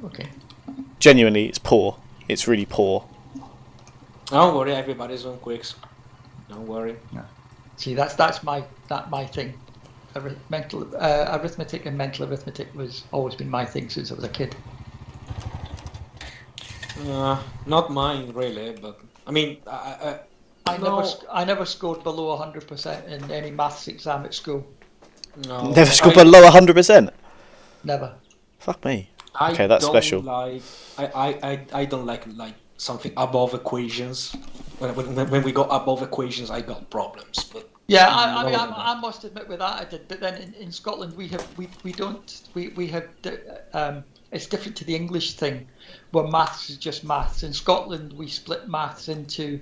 Okay. Genuinely, it's poor. It's really poor. Don't worry, everybody's on quicks. Don't worry. No. See, that's my thing. Arithmetic and mental arithmetic was always been my thing since I was a kid. Not mine really, but I mean, I never scored below 100% in any maths exam at school. No. Never scored below 100%. Never. Fuck me. Okay, that's special. I don't like something above equations. When we got above equations, I got problems. But yeah, I must admit with that I did. But then in Scotland we have it's different to the English thing, where maths is just maths. In Scotland we split maths into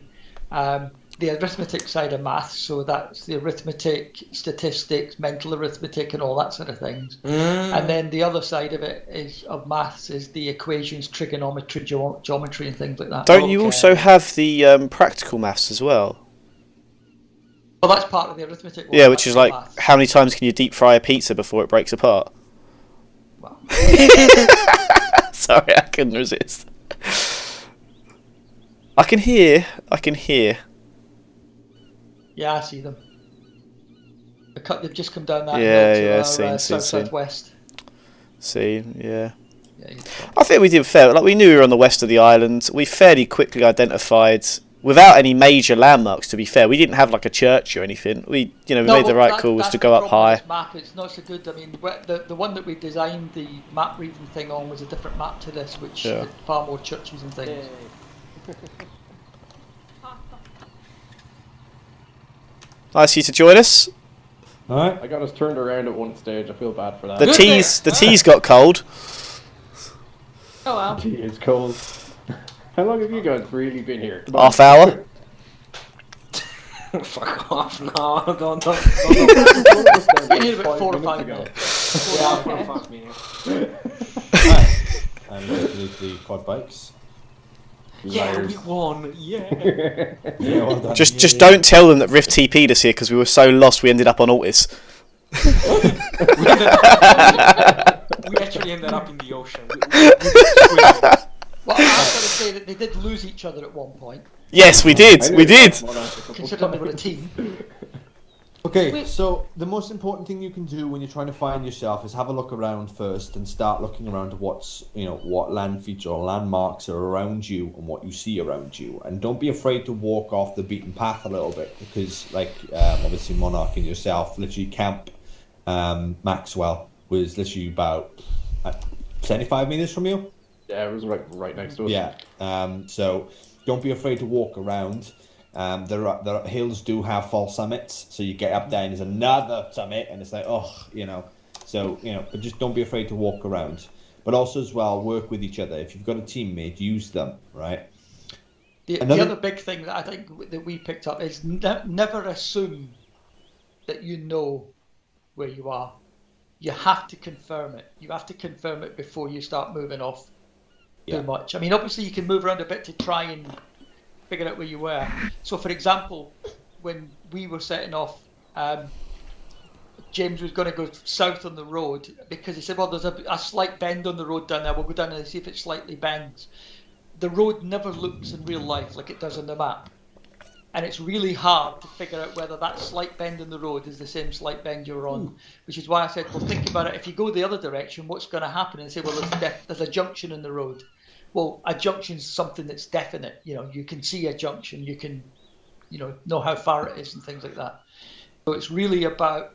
the arithmetic side of maths, so that's the arithmetic, statistics, mental arithmetic, and all that sort of things. And then the other side of it of maths is the equations, trigonometry, geometry, and things like that. Don't you also have the practical maths as well? Well, that's part of the arithmetic. Yeah, which is like, maths. how many times can you deep fry a pizza before it breaks apart? Well. Sorry, I couldn't resist. I can hear. Yeah, I see them. They've just come down that hill to southwest. Yeah. I think we did fair. Like, we knew we were on the west of the island. We fairly quickly identified, without any major landmarks. To be fair, we didn't have like a church or anything. We made the right call was to go up high. This map, it's not so good. I mean, the one that we designed the map reading thing on was a different map to this, which had far more churches and things. Nice of you to join us. Alright. I got us turned around at one stage. I feel bad for that. The tea's got cold. Oh well. Tea is cold. How long have you guys really been here? Half hour. Fuck off! No, don't. Been here about 4 or 5 minutes. Yeah, 4 or 5 minutes. And the quad bikes. Yeah, Liars. we won. Yeah. Yeah, well done. Just don't tell them that Rift TP'd us here because we were so lost we ended up on Altis. We actually ended up in the ocean. Well, I was going to say that they did lose each other at one point. Yes, we did. We did. Considering they were a team. Okay, so the most important thing you can do when you're trying to find yourself is have a look around first and start looking around at what land feature or landmarks are around you and what you see around you. And don't be afraid to walk off the beaten path a little bit because, like, obviously Monarch and yourself, literally Camp Maxwell was literally about 75 meters from you. Yeah, it was right next to us. Yeah, so don't be afraid to walk around. There hills do have false summits, so you get up there and there's another summit, and it's like, but just don't be afraid to walk around. But also as well, work with each other. If you've got a teammate, use them, right? The other big thing that I think that we picked up is never assume that you know where you are. You have to confirm it. You have to confirm it before you start moving off too much. I mean, obviously you can move around a bit to try and figure out where you were. So, for example, when we were setting off, James was going to go south on the road because he said, well, there's a slight bend on the road down there. We'll go down there and see if it slightly bends. The road never looks in real life like it does on the map. And it's really hard to figure out whether that slight bend in the road is the same slight bend you're on, which is why I said, well, think about it. If you go the other direction, what's going to happen? And say, well, there's a junction in the road. Well, a junction is something that's definite. You know, you can see a junction, you can, know how far it is and things like that. So it's really about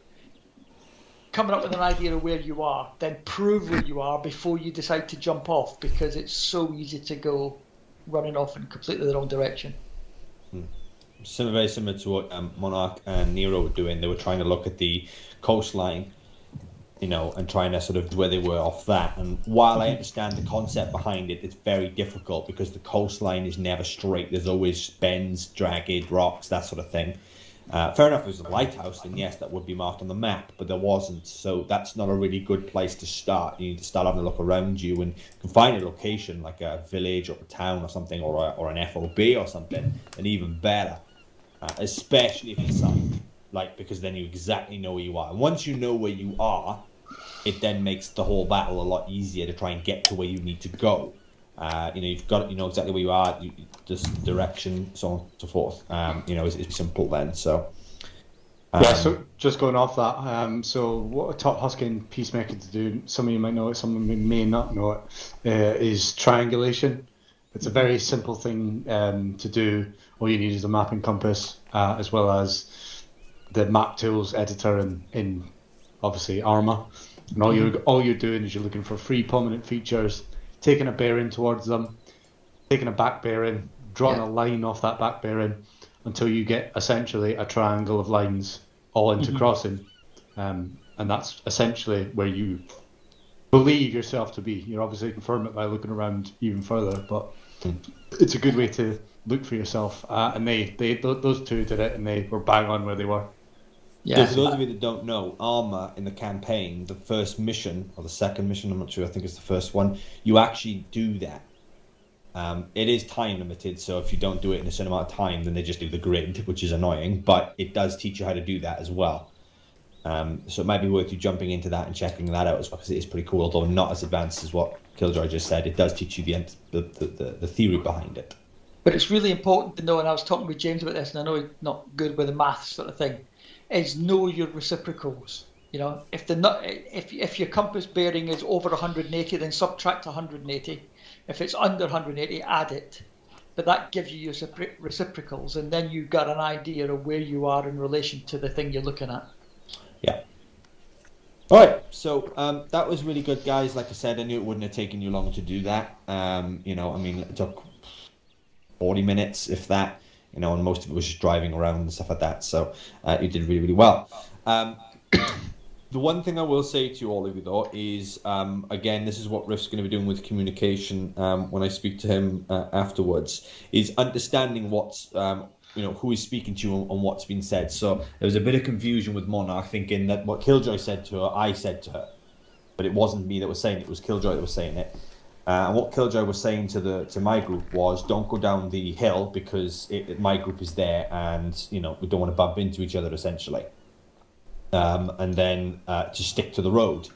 coming up with an idea of where you are, then prove where you are before you decide to jump off, because it's so easy to go running off in completely the wrong direction. Very similar to what Monarch and Nero were doing. They were trying to look at the coastline, and trying to sort of where they were off that. And while I understand the concept behind it, it's very difficult because the coastline is never straight. There's always bends, jagged rocks, that sort of thing. Fair enough, if it was a lighthouse, then yes, that would be marked on the map, but there wasn't. So that's not a really good place to start. You need to start having a look around you, and you can find a location like a village or a town or something, or an FOB or something, and even better. Especially if it's signed, because then you exactly know where you are. And once you know where you are, it then makes the whole battle a lot easier to try and get to where you need to go. You've got exactly where you are, just direction, so on and so forth. It's simple then. So so just going off that, so what I taught Husky and Peacemaker to do, some of you might know it, some of you may not know it, is triangulation. It's a very simple thing to do. All you need is a map and compass, as well as the map tools editor in obviously Arma. And all you're doing is you're looking for 3 prominent features, taking a bearing towards them, taking a back bearing, drawing a line off that back bearing until you get essentially a triangle of lines all intercrossing. And that's essentially where you believe yourself to be. You're obviously confirm it by looking around even further, but it's a good way to look for yourself. And those two did it, and they were bang on where they were. Yeah. For those of you that don't know, Arma in the campaign, the first mission, or the second mission, I'm not sure, I think it's the first one, you actually do that. It is time limited, so if you don't do it in a certain amount of time, then they just do the grid, which is annoying, but it does teach you how to do that as well. So it might be worth you jumping into that and checking that out as well, because it is pretty cool, although not as advanced as what Killjoy just said. It does teach you the theory behind it. But it's really important to know, and I was talking with James about this, and I know he's not good with the maths sort of thing, is know your reciprocals. If your compass bearing is over 180, then subtract 180. If it's under 180, add it. But that gives you your reciprocals, and then you've got an idea of where you are in relation to the thing you're looking at. Yeah. All right, so that was really good, guys. Like I said, I knew it wouldn't have taken you long to do that. It took 40 minutes, if that. And most of it was just driving around and stuff like that. So you did really, really well. The one thing I will say to all of you, though, is, again, this is what Riff's going to be doing with communication when I speak to him afterwards, is understanding what's, who is speaking to you and what's been said. So there was a bit of confusion with Monarch, thinking that what Killjoy said to her, I said to her. But it wasn't me that was saying it, it was Killjoy that was saying it. And what Killjoy was saying to my group was, don't go down the hill because my group is there, and we don't want to bump into each other essentially. And then just stick to the road.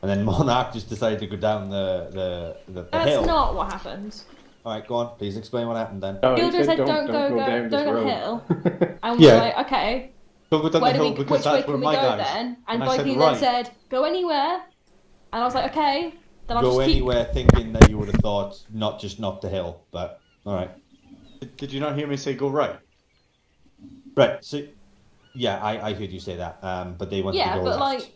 And then Monarch just decided to go down the hill. That's not what happened. All right, go on. Please explain what happened then. Killjoy said, "Don't go down the hill," and we're like, "Okay." Don't go down the hill because which way that's can where we my go guys. then? And I said, Viking right. then said, "Go anywhere," and I was like, "Okay." Then I'll Go just keep... anywhere, thinking that you would have thought not the hill, but all right. Did you not hear me say go right? Right. So, yeah, I heard you say that. But they wanted to go but left.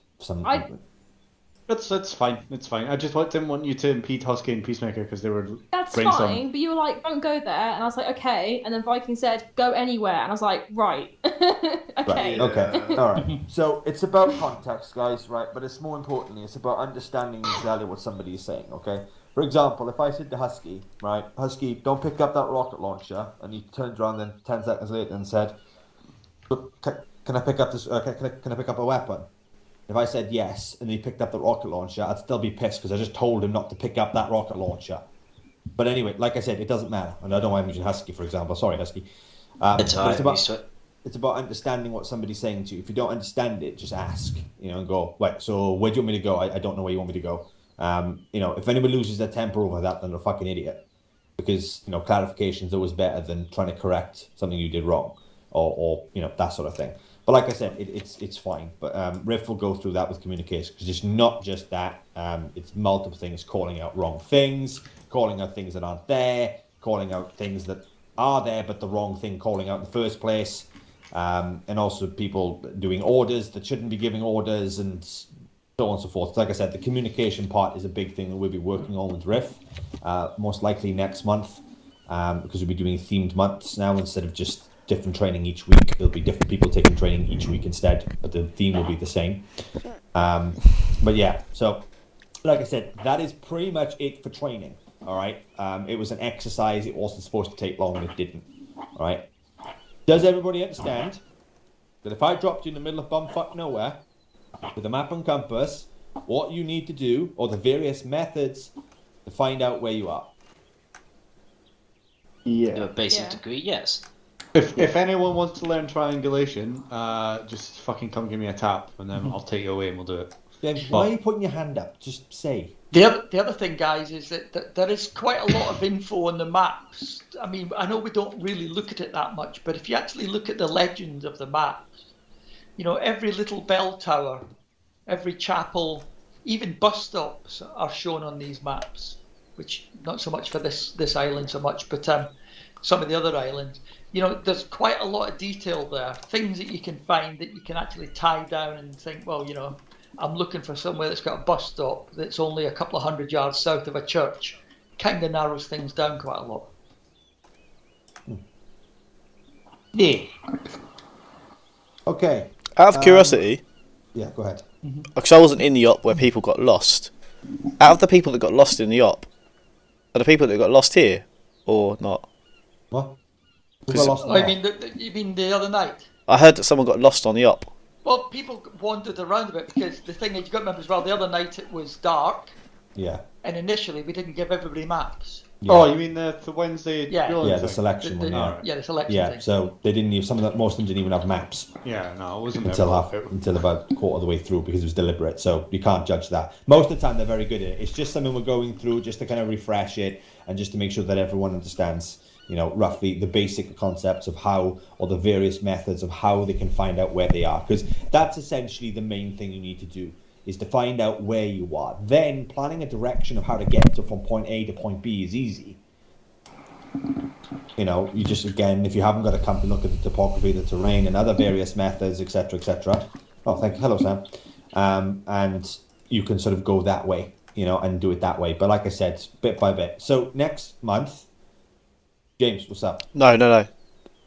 That's fine. It's fine. I just didn't want you to impede Husky and Peacemaker because they were That's brainstorming. fine, but you were like, "Don't go there," and I was like, "Okay." And then Viking said, "Go anywhere," and I was like, "Right, okay." Right. Okay. All right. So it's about context, guys, right? But it's more importantly, it's about understanding exactly what somebody is saying. Okay. For example, if I said to Husky, right, Husky, don't pick up that rocket launcher, and he turned around then 10 seconds later and said, "Can I pick up this? Can I pick up a weapon?" If I said yes, and he picked up the rocket launcher, I'd still be pissed because I just told him not to pick up that rocket launcher. But anyway, like I said, it doesn't matter. And I don't want to mention Husky, for example. Sorry, Husky. It's about understanding what somebody's saying to you. If you don't understand it, just ask, and go, "Wait, so where do you want me to go? I don't know where you want me to go." If anyone loses their temper over that, then they're a fucking idiot. because clarification is always better than trying to correct something you did wrong, or that sort of thing. But like I said, it's fine. But Riff will go through that with communication, because it's not just that. It's multiple things: calling out wrong things, calling out things that aren't there, calling out things that are there but the wrong thing calling out in the first place, and also people doing orders that shouldn't be giving orders, and so on and so forth. Like I said, the communication part is a big thing that we'll be working on with Riff, most likely next month, because we'll be doing themed months now instead of just different training each week. There'll be different people taking training each week instead, but the theme will be the same. But yeah, so like I said, that is pretty much it for training. All right, it was an exercise. It wasn't supposed to take long, and it didn't. All right. Does everybody understand that if I dropped you in the middle of bumfuck nowhere with a map and compass, what you need to do, or the various methods to find out where you are? Yeah. To a basic Yeah. degree, yes. If anyone wants to learn triangulation, just fucking come give me a tap, and then I'll take you away and we'll do it. James, why are you putting your hand up? Just say. The other thing, guys, is that there is quite a lot of info on the maps. I mean, I know we don't really look at it that much, but if you actually look at the legend of the maps, every little bell tower, every chapel, even bus stops are shown on these maps, which not so much for this island so much, but some of the other islands. There's quite a lot of detail there, things that you can find that you can actually tie down and think, well, I'm looking for somewhere that's got a bus stop that's only a couple of 100 yards south of a church. Kind of narrows things down quite a lot. Yeah. Okay. Out of curiosity, Yeah, go ahead. because I wasn't in the op where people got lost. Out of the people that got lost in the op, are the people that got lost here or not? What? You mean the other night? I heard that someone got lost on the op. Well, people wandered around a bit because the thing is, you've got to remember as well, the other night it was dark, Yeah. and initially we didn't give everybody maps. Yeah. Oh, you mean the Wednesday? Yeah. drilling Yeah, the thing? selection one. Yeah. Yeah, the selection Yeah. thing. So they didn't even. Most of them didn't even have maps Yeah, no, it wasn't until about a quarter of the way through, because it was deliberate. So you can't judge that. Most of the time they're very good at it. It's just something we're going through just to kind of refresh it and just to make sure that everyone understands, roughly the basic concepts of how, or the various methods of how they can find out where they are, because that's essentially the main thing you need to do, is to find out where you are. Then planning a direction of how to get from point A to point B is easy. You just, again, if you haven't got a company, look at the topography, the terrain, and other various methods, etc., etc. Oh, thank you. Hello, Sam. And you can sort of go that way, and do it that way. But like I said, bit by bit. So next month, James, what's up? No.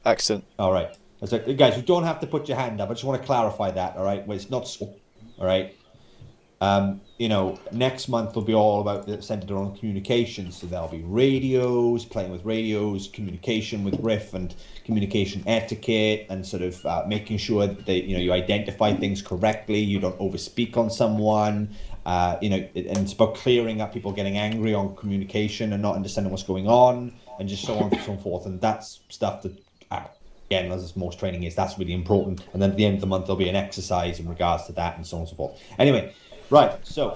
Accident. All right. So, guys, you don't have to put your hand up. I just want to clarify that, all right? Well, it's not so, all right? Next month will be all about centered around communication. So there'll be radios, playing with radios, communication with Riff, and communication etiquette, and sort of making sure that you identify things correctly. You don't overspeak on someone. And it's about clearing up people getting angry on communication and not understanding what's going on, and just so on and so forth. And that's stuff that, again, as most training is, that's really important. And then at the end of the month, there'll be an exercise in regards to that, and so on and so forth. Anyway, right, so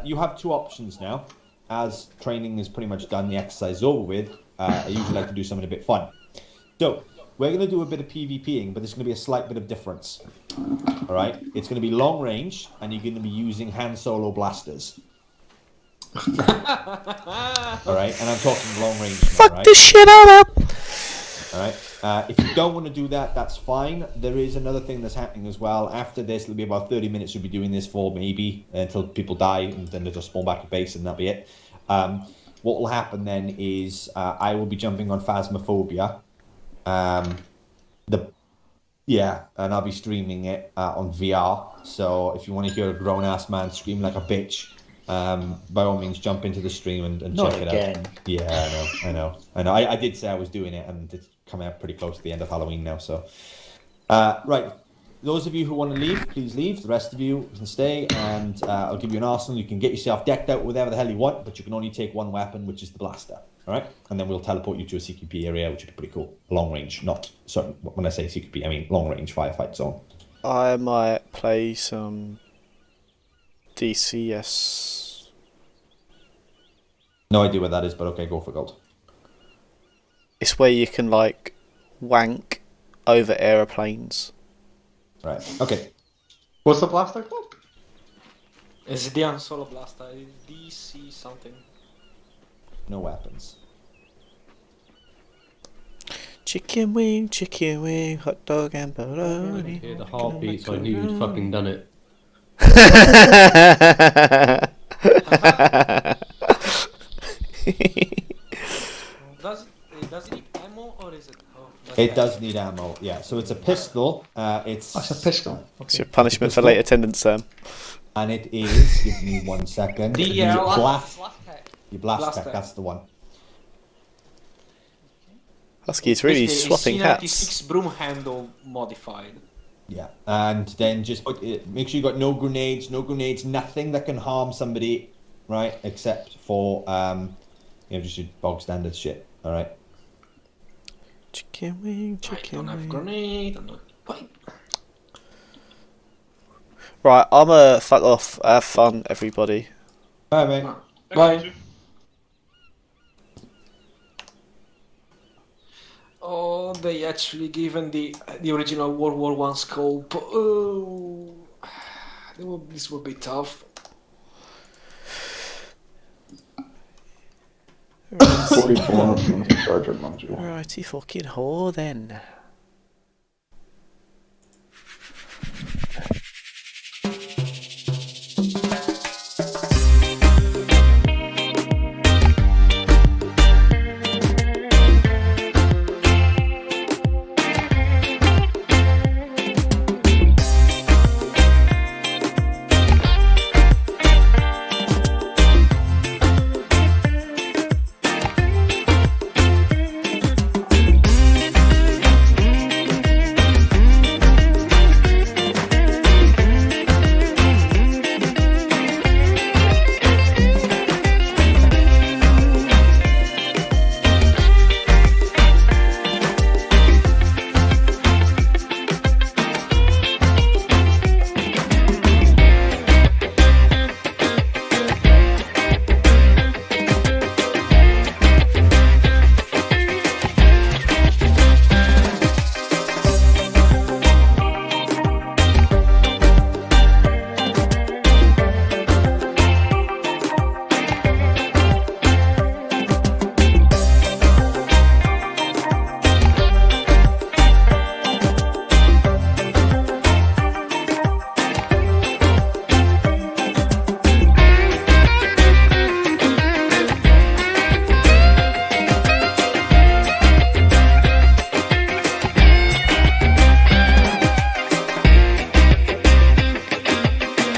you have two options now. As training is pretty much done, the exercise is over with, I usually like to do something a bit fun. So we're going to do a bit of PvPing, but there's going to be a slight bit of difference. All right, it's going to be long range, and you're going to be using hand solo blasters. All right, and I'm talking long range now, Fuck right? this shit up! All right. If you don't want to do that, that's fine. There is another thing that's happening as well. After this, it'll be about 30 minutes you'll be doing this for, maybe, until people die, and then they'll just spawn back to base, and that'll be it. What will happen then is I will be jumping on Phasmophobia. And I'll be streaming it on VR. So if you want to hear a grown-ass man scream like a bitch, by all means jump into the stream and Not check it again. out. Yeah, I know. I did say I was doing it, and it's coming out pretty close to the end of Halloween now. So, right, those of you who want to leave, please leave. The rest of you can stay, and I'll give you an arsenal. You can get yourself decked out with whatever the hell you want, but you can only take one weapon, which is the blaster. All right, and then we'll teleport you to a CQP area, which would be pretty cool. Long range, not certain. When I say CQP, I mean long range firefight zone. I might play some DCS. No idea what that is, but okay, go for gold. It's where you can like wank over aeroplanes. Right. Okay. What's the blaster called? Is it the Solo Blaster? DC something. No weapons. Chicken wing, hot dog and I bologna. hear the heartbeat, so I knew you'd fucking done it. Does it need ammo or is it? Oh, It does need ammo. Yeah. So it's a pistol. It's That's a pistol. It's your punishment for late attendance, Sam. and it is. Give me 1 second. The, your blast. tech. Your blast Blast tech. tech. That's the one. Husky's really Basically, swapping hats. C96 broom handle modified. Yeah. And then just put it. Make sure you got no grenades. No grenades. Nothing that can harm somebody. Right. Except for just your bog standard shit. All right. Chicken wing, I chicken don't have wing. grenade. I'm not. Fine. Right, I'm gonna fuck off. Have fun, everybody. Bye, mate. Bye. Oh, they actually given the original World War One scope. Oh, this will be tough. Righty fucking whore then.